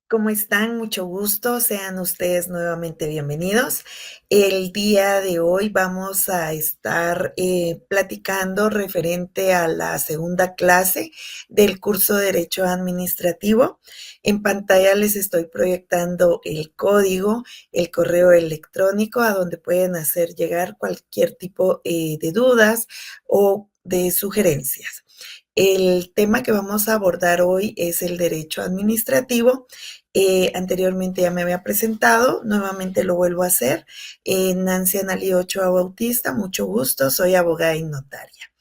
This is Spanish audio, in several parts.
¿Cómo están? Mucho gusto, sean ustedes nuevamente bienvenidos. El día de hoy vamos a estar platicando referente a la segunda clase del curso de Derecho Administrativo. En pantalla les estoy proyectando el código, el correo electrónico a donde pueden hacer llegar cualquier tipo de dudas o de sugerencias. El tema que vamos a abordar hoy es el derecho administrativo. Anteriormente ya me había presentado, nuevamente lo vuelvo a hacer. Nancy Analí Ochoa Bautista, mucho gusto, soy abogada y notaria.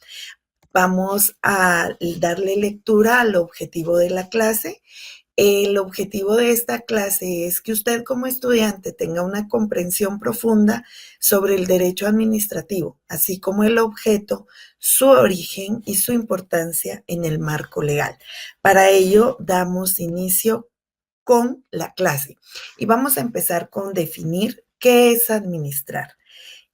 Vamos a darle lectura al objetivo de la clase. El objetivo de esta clase es que usted como estudiante tenga una comprensión profunda sobre el derecho administrativo, así como el objeto, su origen y su importancia en el marco legal. Para ello, damos inicio con la clase y vamos a empezar con definir qué es administrar.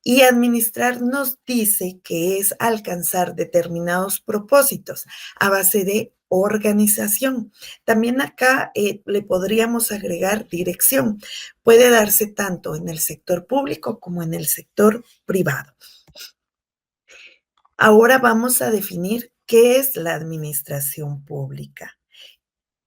Y administrar nos dice que es alcanzar determinados propósitos a base de organización. También acá le podríamos agregar dirección. Puede darse tanto en el sector público como en el sector privado. Ahora vamos a definir qué es la administración pública.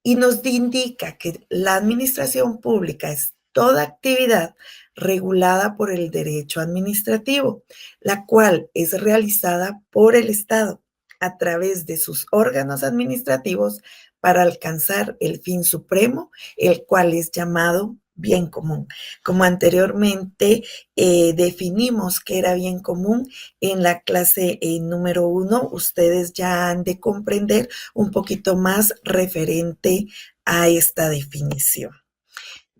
Y nos indica que la administración pública es toda actividad regulada por el derecho administrativo, la cual es realizada por el Estado a través de sus órganos administrativos para alcanzar el fin supremo, el cual es llamado bien común. Como anteriormente definimos que era bien común en la clase número 1, ustedes ya han de comprender un poquito más referente a esta definición.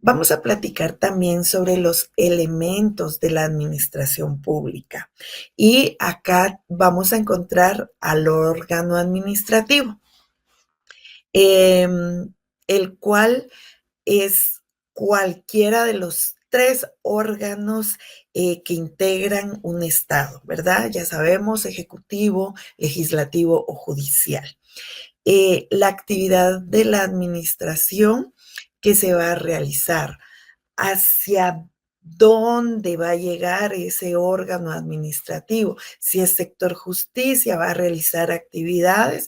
Vamos a platicar también sobre los elementos de la administración pública y acá vamos a encontrar al órgano administrativo, eh, el cual es cualquiera de los tres órganos que integran un Estado, ¿verdad? Ya sabemos, ejecutivo, legislativo o judicial. La actividad de la administración que se va a realizar, hacia dónde va a llegar ese órgano administrativo. Si es sector justicia, va a realizar actividades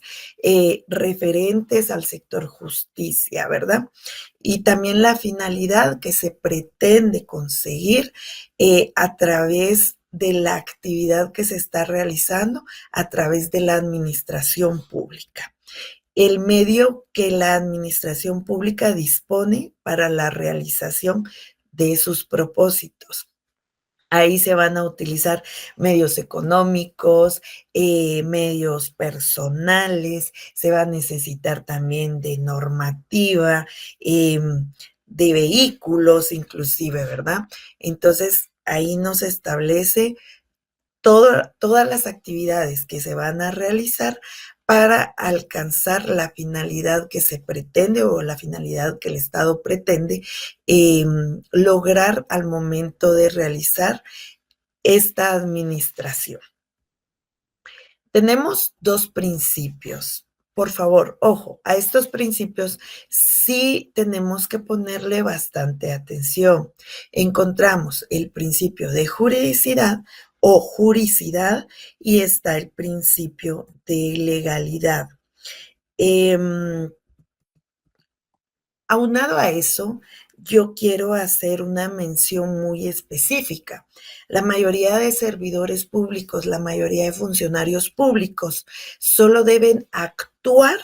referentes al sector justicia, ¿verdad? Y también la finalidad que se pretende conseguir a través de la actividad que se está realizando a través de la administración pública. El medio que la administración pública dispone para la realización de sus propósitos. Ahí se van a utilizar medios económicos, medios personales, se va a necesitar también de normativa, de vehículos inclusive, ¿verdad? Entonces, ahí nos establece todas las actividades que se van a realizar para alcanzar la finalidad que se pretende o la finalidad que el Estado pretende lograr al momento de realizar esta administración. Tenemos dos principios. Por favor, ojo, a estos principios sí tenemos que ponerle bastante atención. Encontramos el principio de juridicidad o juricidad y está el principio de legalidad. Aunado a eso, yo quiero hacer una mención muy específica. La mayoría de servidores públicos, la mayoría de funcionarios públicos, solo deben actuar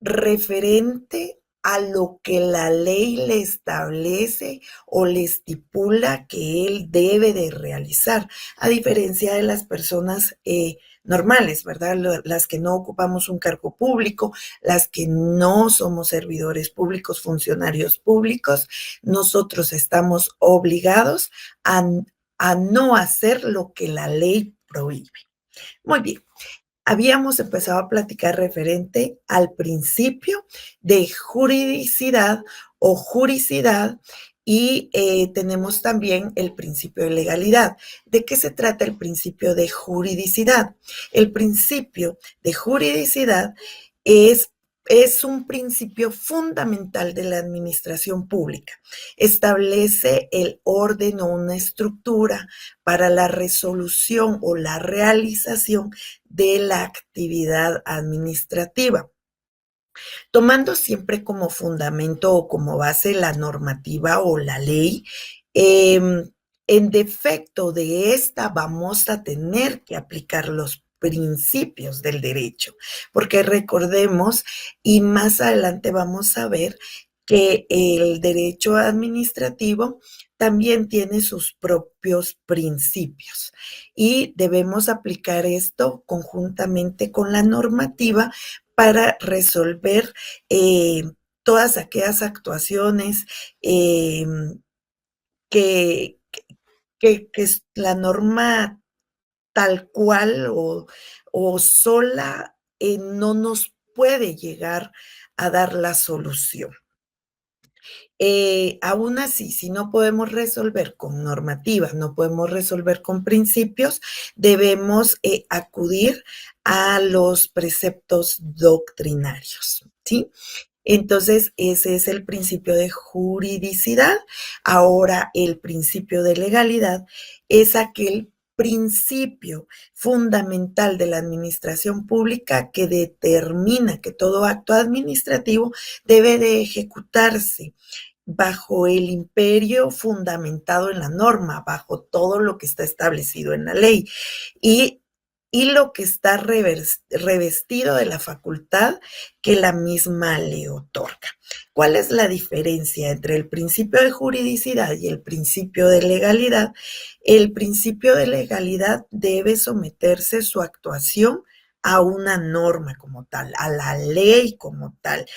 referente a lo que la ley le establece o le estipula que él debe de realizar, a diferencia de las personas normales, ¿verdad? Las que no ocupamos un cargo público, las que no somos servidores públicos, funcionarios públicos, nosotros estamos obligados a no hacer lo que la ley prohíbe. Muy bien. Habíamos empezado a platicar referente al principio de juridicidad o juricidad y tenemos también el principio de legalidad. ¿De qué se trata el principio de juridicidad? El principio de juridicidad es es un principio fundamental de la administración pública. Establece el orden o una estructura para la resolución o la realización de la actividad administrativa, tomando siempre como fundamento o como base la normativa o la ley. En defecto de esta, vamos a tener que aplicar los principios del derecho, porque recordemos, y más adelante vamos a ver, que el derecho administrativo también tiene sus propios principios y debemos aplicar esto conjuntamente con la normativa para resolver todas aquellas actuaciones eh, que, que la norma tal cual o sola no nos puede llegar a dar la solución. Aún así, si no podemos resolver con normativas, no podemos resolver con principios, debemos acudir a los preceptos doctrinarios, ¿sí? Entonces, ese es el principio de juridicidad. Ahora, el principio de legalidad es aquel principio fundamental de la administración pública que determina que todo acto administrativo debe de ejecutarse bajo el imperio fundamentado en la norma, bajo todo lo que está establecido en la ley y, y lo que está revestido de la facultad que la misma le otorga. ¿Cuál es la diferencia entre el principio de juridicidad y el principio de legalidad? El principio de legalidad debe someterse su actuación a una norma como tal, a la ley como tal.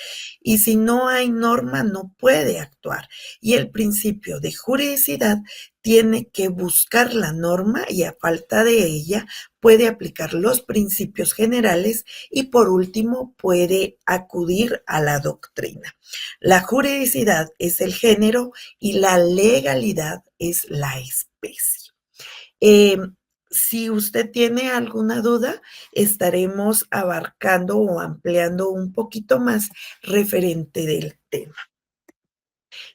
Y si no hay norma, no puede actuar. Y el principio de juridicidad tiene que buscar la norma y a falta de ella puede aplicar los principios generales y por último puede acudir a la doctrina. La juridicidad es el género y la legalidad es la especie. Eh, si usted tiene alguna duda, estaremos abarcando o ampliando un poquito más referente del tema.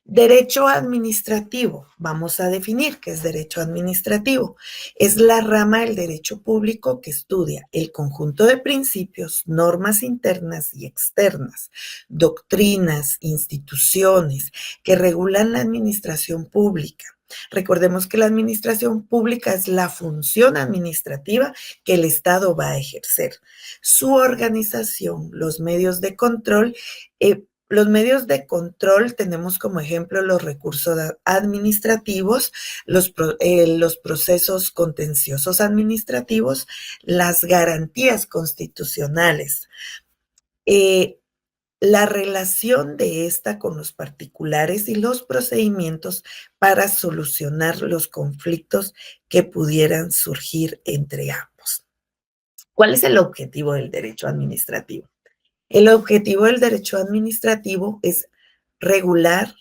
Derecho administrativo. Vamos a definir qué es derecho administrativo. Es la rama del derecho público que estudia el conjunto de principios, normas internas y externas, doctrinas, instituciones que regulan la administración pública. Recordemos que la administración pública es la función administrativa que el Estado va a ejercer. Su organización, los medios de control, tenemos como ejemplo los recursos administrativos, los procesos contenciosos administrativos, las garantías constitucionales. La relación de esta con los particulares y los procedimientos para solucionar los conflictos que pudieran surgir entre ambos. ¿Cuál es el objetivo del derecho administrativo? El objetivo del derecho administrativo es regular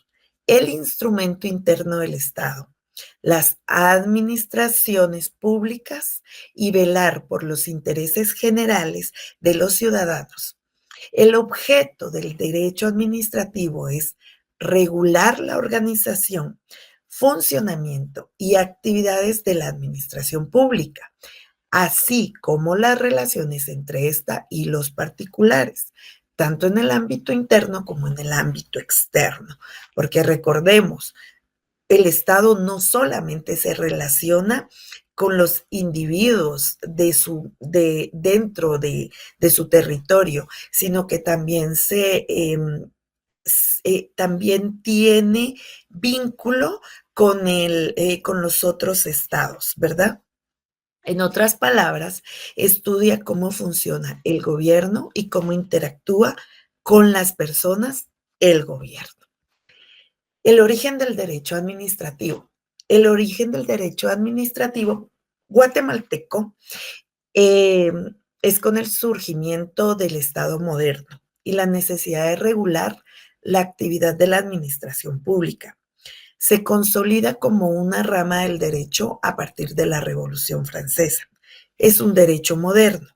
el instrumento interno del Estado, las administraciones públicas y velar por los intereses generales de los ciudadanos. El objeto del derecho administrativo es regular la organización, funcionamiento y actividades de la administración pública, así como las relaciones entre esta y los particulares, tanto en el ámbito interno como en el ámbito externo. Porque recordemos, el Estado no solamente se relaciona con los individuos dentro de su territorio, sino que también también tiene vínculo con los otros estados, ¿verdad? En otras palabras, estudia cómo funciona el gobierno y cómo interactúa con las personas el gobierno. El origen del derecho administrativo. El origen del derecho administrativo guatemalteco es con el surgimiento del Estado moderno y la necesidad de regular la actividad de la administración pública. Se consolida como una rama del derecho a partir de la Revolución Francesa. Es un derecho moderno.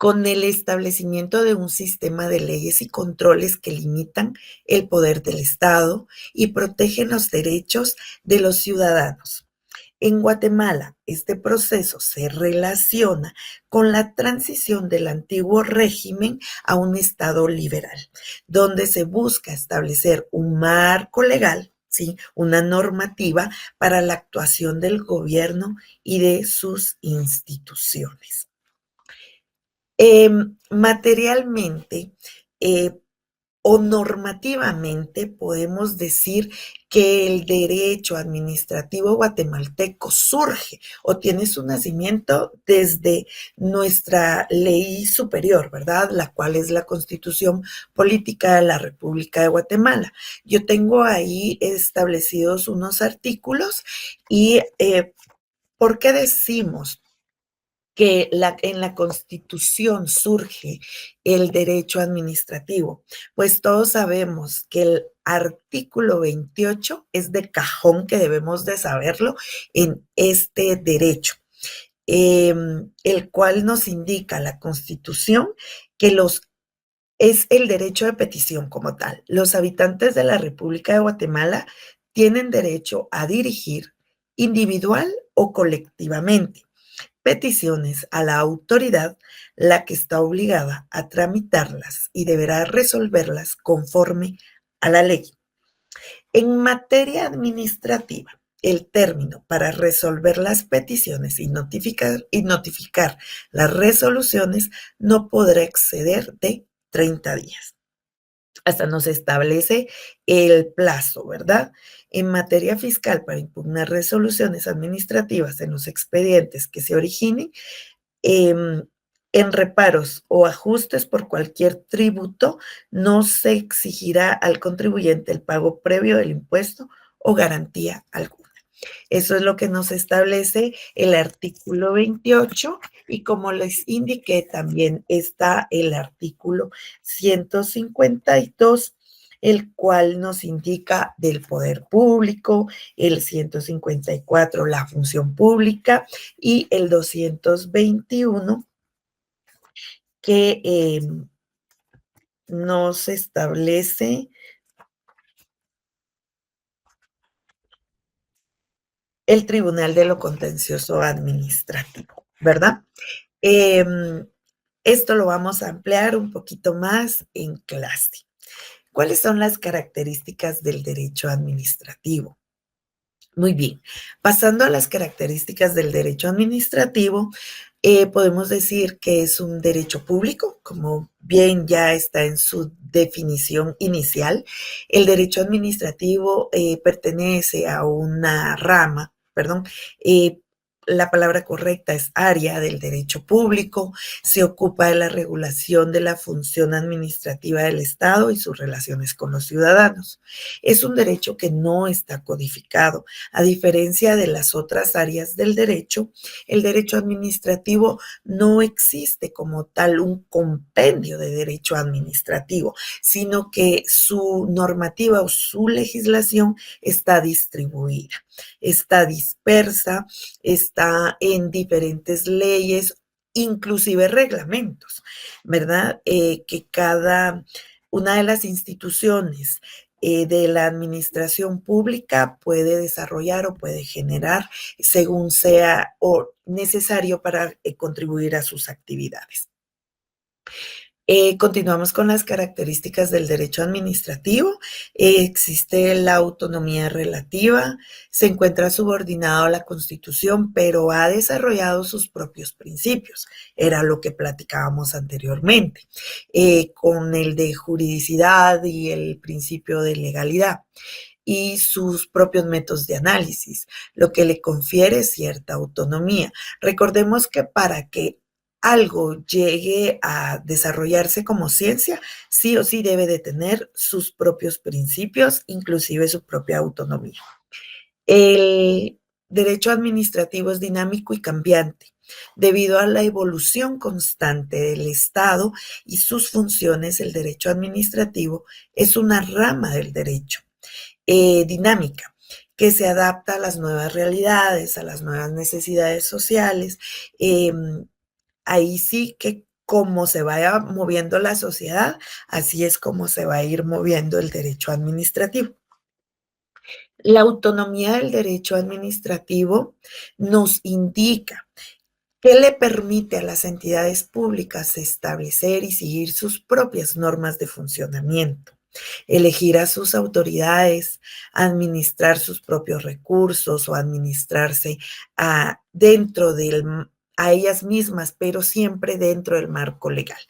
con el establecimiento de un sistema de leyes y controles que limitan el poder del Estado y protegen los derechos de los ciudadanos. En Guatemala, este proceso se relaciona con la transición del antiguo régimen a un Estado liberal, donde se busca establecer un marco legal, ¿sí? Una normativa para la actuación del gobierno y de sus instituciones. Materialmente, eh, o normativamente podemos decir que el derecho administrativo guatemalteco surge o tiene su nacimiento desde nuestra ley superior, ¿verdad? La cual es la Constitución Política de la República de Guatemala. Yo tengo ahí establecidos unos artículos y ¿por qué decimos que en la Constitución surge el derecho administrativo? Pues todos sabemos que el artículo 28 es de cajón que debemos de saberlo en este derecho, el cual nos indica la Constitución que es el derecho de petición como tal. Los habitantes de la República de Guatemala tienen derecho a dirigir individual o colectivamente peticiones a la autoridad, la que está obligada a tramitarlas y deberá resolverlas conforme a la ley. En materia administrativa, el término para resolver las peticiones y notificar las resoluciones no podrá exceder de 30 días. Hasta nos establece el plazo, ¿verdad? En materia fiscal, para impugnar resoluciones administrativas en los expedientes que se originen, em, en reparos o ajustes por cualquier tributo, no se exigirá al contribuyente el pago previo del impuesto o garantía alguna. Eso es lo que nos establece el artículo 28 y como les indiqué, también está el artículo 152, el cual nos indica del poder público, el 154, la función pública, y el 221, que nos establece el Tribunal de lo Contencioso Administrativo, ¿verdad? Em, Esto lo vamos a ampliar un poquito más en clase. ¿Cuáles son las características del derecho administrativo? Muy bien, pasando a las características del derecho administrativo, podemos decir que es un derecho público, como bien ya está en su definición inicial. El derecho administrativo pertenece a una rama, perdón, la palabra correcta es área del derecho público, se ocupa de la regulación de la función administrativa del Estado y sus relaciones con los ciudadanos. Es un derecho que no está codificado. A diferencia de las otras áreas del derecho, el derecho administrativo no existe como tal un compendio de derecho administrativo, sino que su normativa o su legislación está distribuida, está dispersa, está en diferentes leyes, inclusive reglamentos, ¿verdad? Que cada una de las instituciones de la administración pública puede desarrollar o puede generar según sea o necesario para contribuir a sus actividades. Continuamos con las características del derecho administrativo. Existe la autonomía relativa, se encuentra subordinado a la Constitución, pero ha desarrollado sus propios principios. Era lo que platicábamos anteriormente, con el de juridicidad y el principio de legalidad y sus propios métodos de análisis, lo que le confiere cierta autonomía. Recordemos que para que algo llegue a desarrollarse como ciencia, sí o sí debe de tener sus propios principios, inclusive su propia autonomía. El derecho administrativo es dinámico y cambiante. Debido a la evolución constante del Estado y sus funciones, el derecho administrativo es una rama del derecho dinámica, que se adapta a las nuevas realidades, a las nuevas necesidades sociales. Ahí sí que como se vaya moviendo la sociedad, así es como se va a ir moviendo el derecho administrativo. La autonomía del derecho administrativo nos indica que le permite a las entidades públicas establecer y seguir sus propias normas de funcionamiento, elegir a sus autoridades, administrar sus propios recursos o administrarse dentro a ellas mismas, pero siempre dentro del marco legal.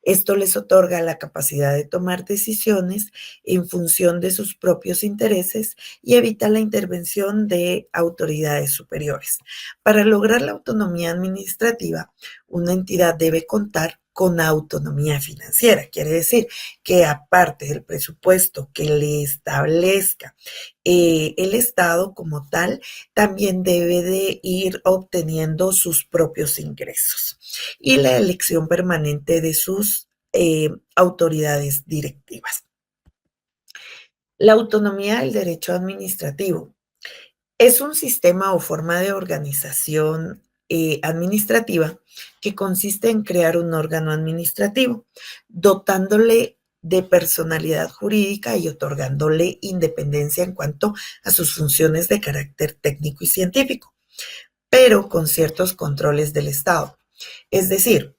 Esto les otorga la capacidad de tomar decisiones en función de sus propios intereses y evita la intervención de autoridades superiores. Para lograr la autonomía administrativa, una entidad debe contar con autonomía financiera. Quiere decir que aparte del presupuesto que le establezca el Estado como tal, también debe de ir obteniendo sus propios ingresos y la elección permanente de sus autoridades directivas. La autonomía del derecho administrativo es un sistema o forma de organización administrativa que consiste en crear un órgano administrativo, dotándole de personalidad jurídica y otorgándole independencia en cuanto a sus funciones de carácter técnico y científico, pero con ciertos controles del Estado. Es decir,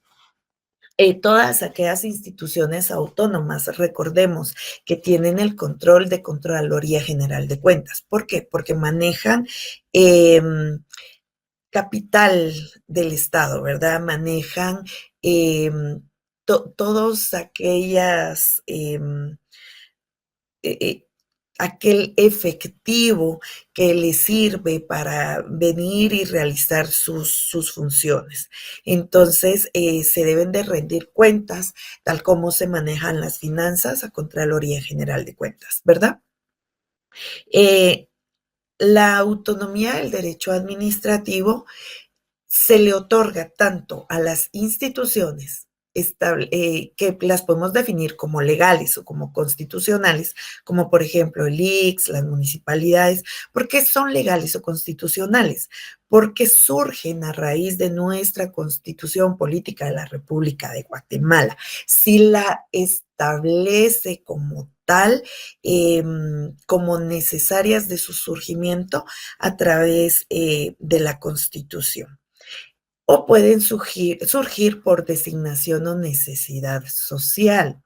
todas aquellas instituciones autónomas, recordemos que tienen el control de Contraloría General de Cuentas. ¿Por qué? Porque manejan capital del Estado, ¿verdad? Manejan todos aquellas aquel efectivo que le sirve para venir y realizar sus funciones. Entonces, se deben de rendir cuentas, tal como se manejan las finanzas a Contraloría General de Cuentas, ¿verdad? Eh, la autonomía del derecho administrativo se le otorga tanto a las instituciones que las podemos definir como legales o como constitucionales, como por ejemplo el ICS, las municipalidades. ¿Por qué son legales o constitucionales? Porque surgen a raíz de nuestra Constitución Política de la República de Guatemala. Si la establece como tal, como necesarias de su surgimiento a través de la Constitución, o pueden surgir por designación o necesidad social.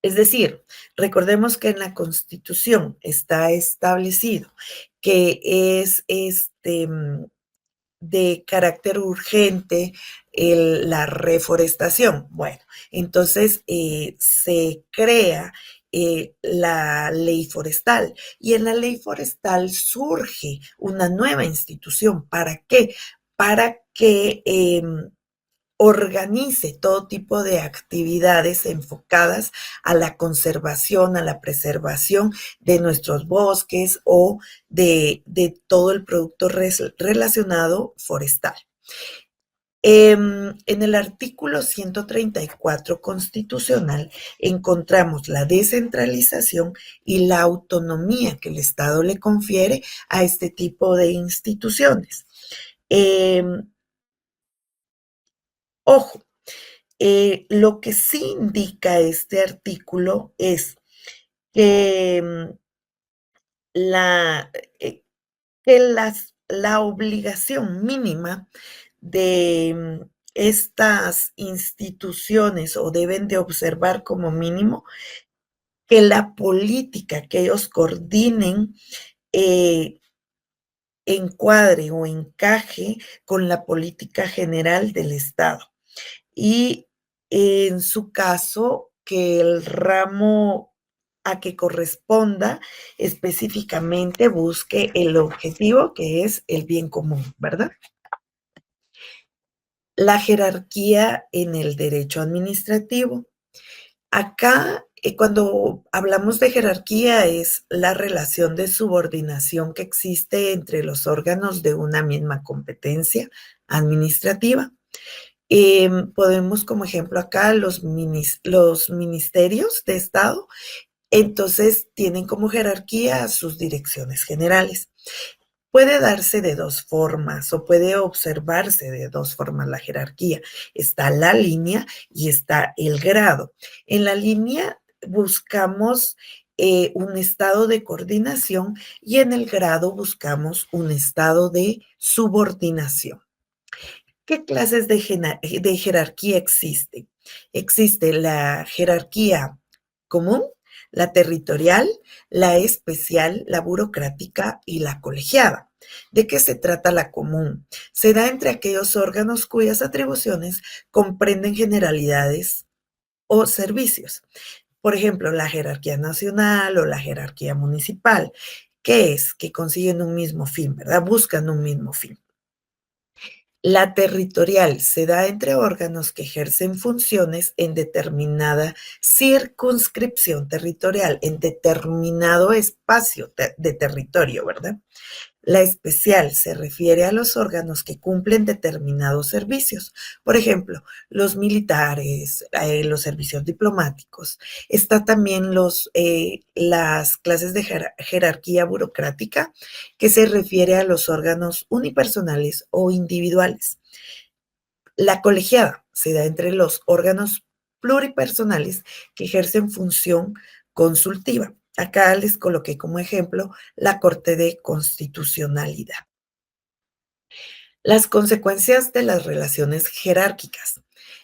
Es decir, recordemos que en la Constitución está establecido que es de carácter urgente la reforestación. Bueno, entonces se crea la ley forestal y en la ley forestal surge una nueva institución. ¿Para qué? Para que organice todo tipo de actividades enfocadas a la conservación, a la preservación de nuestros bosques o de todo el producto relacionado forestal. En el artículo 134 constitucional encontramos la descentralización y la autonomía que el Estado le confiere a este tipo de instituciones. Ojo, lo que sí indica este artículo es que la, eh, la obligación mínima de estas instituciones o deben de observar como mínimo que la política que ellos coordinen encuadre o encaje con la política general del Estado. Y en su caso, que el ramo a que corresponda específicamente busque el objetivo que es el bien común, ¿verdad? La jerarquía en el derecho administrativo. Acá, cuando hablamos de jerarquía, es la relación de subordinación que existe entre los órganos de una misma competencia administrativa. Podemos como ejemplo acá los ministerios de Estado, entonces tienen como jerarquía sus direcciones generales. Puede darse de 2 formas o puede observarse de 2 formas la jerarquía. Está la línea y está el grado. En la línea buscamos, un estado de coordinación y en el grado buscamos un estado de subordinación. ¿Qué clases de jerarquía existen? Existe la jerarquía común, la territorial, la especial, la burocrática y la colegiada. ¿De qué se trata la común? Se da entre aquellos órganos cuyas atribuciones comprenden generalidades o servicios. Por ejemplo, la jerarquía nacional o la jerarquía municipal. ¿Qué es? Que consiguen un mismo fin, ¿verdad? Buscan un mismo fin. La territorial se da entre órganos que ejercen funciones en determinada circunscripción territorial, en determinado espacio de territorio, ¿verdad? La especial se refiere a los órganos que cumplen determinados servicios, por ejemplo, los militares, los servicios diplomáticos. Está también las clases de jerarquía burocrática, que se refiere a los órganos unipersonales o individuales. La colegiada se da entre los órganos pluripersonales que ejercen función consultiva. Acá les coloqué como ejemplo la Corte de Constitucionalidad. Las consecuencias de las relaciones jerárquicas.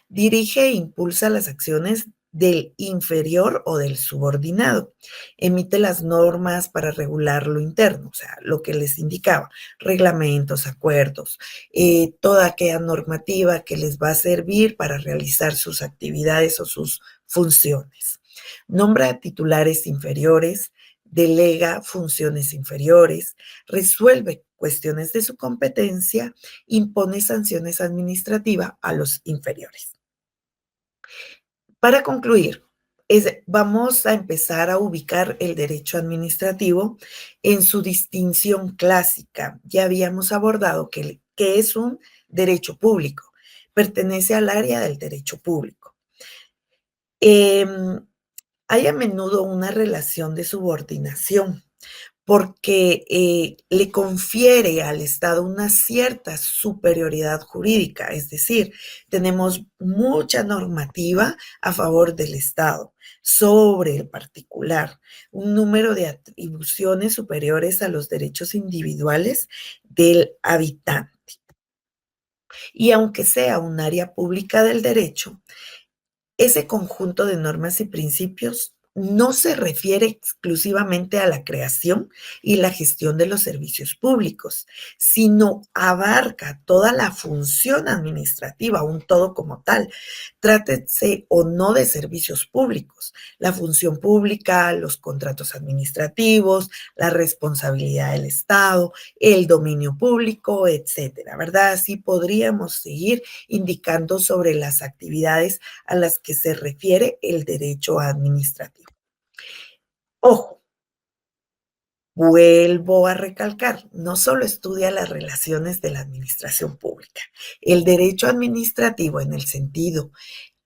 Dirige e impulsa las acciones del inferior o del subordinado. Emite las normas para regular lo interno, o sea, lo que les indicaba, reglamentos, acuerdos, toda aquella normativa que les va a servir para realizar sus actividades o sus funciones. Nombra titulares inferiores, delega funciones inferiores, resuelve cuestiones de su competencia, impone sanciones administrativas a los inferiores. Para concluir, vamos a empezar a ubicar el derecho administrativo en su distinción clásica. Ya habíamos abordado que es un derecho público, pertenece al área del derecho público. Em, Hay a menudo una relación de subordinación porque le confiere al Estado una cierta superioridad jurídica, es decir, tenemos mucha normativa a favor del Estado sobre el particular, un número de atribuciones superiores a los derechos individuales del habitante. Y aunque sea un área pública del derecho, ese conjunto de normas y principios no se refiere exclusivamente a la creación y la gestión de los servicios públicos, sino abarca toda la función administrativa, un todo como tal. Trátese o no de servicios públicos, la función pública, los contratos administrativos, la responsabilidad del Estado, el dominio público, etcétera, ¿verdad? Así podríamos seguir indicando sobre las actividades a las que se refiere el derecho administrativo. Ojo, vuelvo a recalcar, no solo estudia las relaciones de la administración pública. El derecho administrativo en el sentido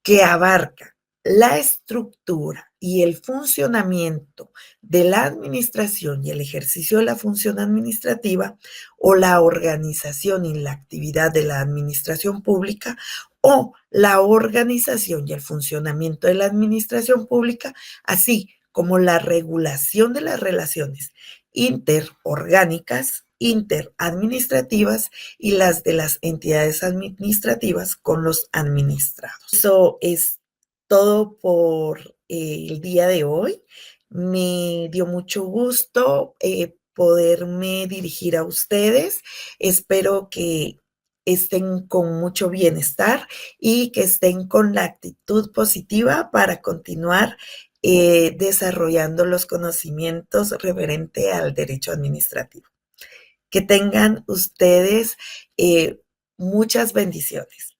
que abarca la estructura y el funcionamiento de la administración y el ejercicio de la función administrativa o la organización y la actividad de la administración pública o la organización y el funcionamiento de la administración pública, así como la regulación de las relaciones interorgánicas, interadministrativas y las de las entidades administrativas con los administrados. Eso es todo por el día de hoy. Me dio mucho gusto poderme dirigir a ustedes. Espero que estén con mucho bienestar y que estén con la actitud positiva para continuar desarrollando los conocimientos referente al derecho administrativo. Que tengan ustedes muchas bendiciones.